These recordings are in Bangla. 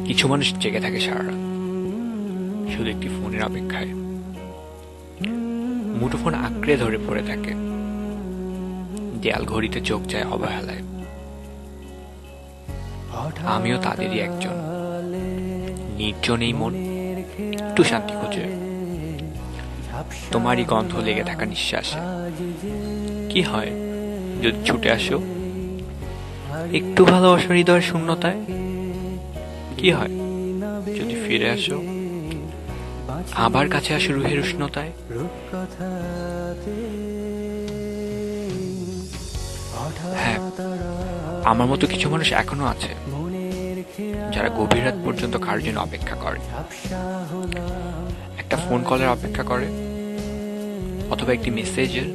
কিছু মানুষ জেগে থাকে সারা রাত, শুধু একটি ফোনের অপেক্ষায়। মুঠোফোন আঁকড়ে ধরে পড়ে থাকে, দেয়াল ঘড়িতে চোখ যায় অবহেলায়। আমিও তাদেরই একজন। নির্জনেই মন একটু শান্তি খুঁজে, তোমারই গন্ধ লেগে থাকা নিঃশ্বাসে। কি হয় যদি ছুটে আসো একটু ভালোবাসার হৃদয়ের শূন্যতায়? কি হয় যদি ফিরে আসো আবার কাছে আসো রুহের উষ্ণতায়? হ্যাঁ, আমার মতো কিছু মানুষ এখনো আছে, যারা গভীর রাত পর্যন্ত কারোর জন্য অপেক্ষা করে। একটা ফোন কলের অপেক্ষা করে, অথবা একটি মেসেজের।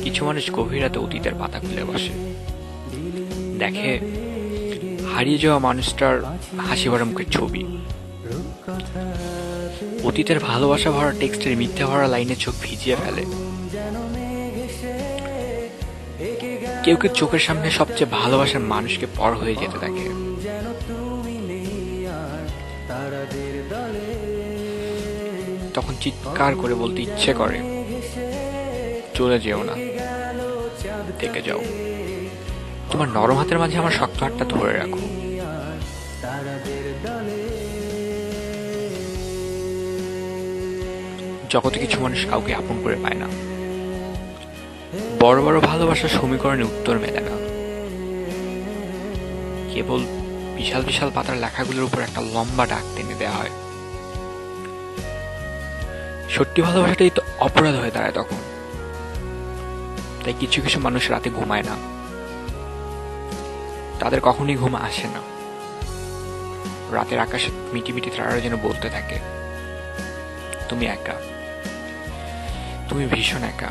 কিছু মানুষ গভীর রাতে অতীতের পাতা খুলে বসে, দেখে হারিয়ে যাওয়া মানুষটার হাসি ভরা মুখের ছবি। অতীতের ভালোবাসা ভরা টেক্সটের মিথ্যা ভরা লাইনে চোখ ভিজিয়ে ফেলে। কেউ কেউ চোখের সামনে সবচেয়ে ভালোবাসার মানুষকে পর হয়ে যেতে দেখে। তখন চিৎকার করে বলতে ইচ্ছে করে, চলে যেও না, থেকে যাও। তোমার নরম হাতের মাঝে আমার শক্ত হাতটা ধরে রাখো। জগতে কিছু মানুষ কাউকে আপন করে পায় না। বড় বড় ভালোবাসার সমীকরণে উত্তর মেলে না। কেবল বিশাল বিশাল পাতার লেখাগুলোর উপর একটা লম্বা ডাক টেনে দেওয়া হয়। সত্যি ভালোবাসাটাই তো অপরাধ হয়ে দাঁড়ায় তখন। তাই কিছু কিছু মানুষ রাতে ঘুমায় না, তাদের কখনই ঘুম আসে না। রাতের আকাশে মিটি মিটি তারারা যেন বলতে থাকে, তুমি একা, তুমি ভীষণ একা।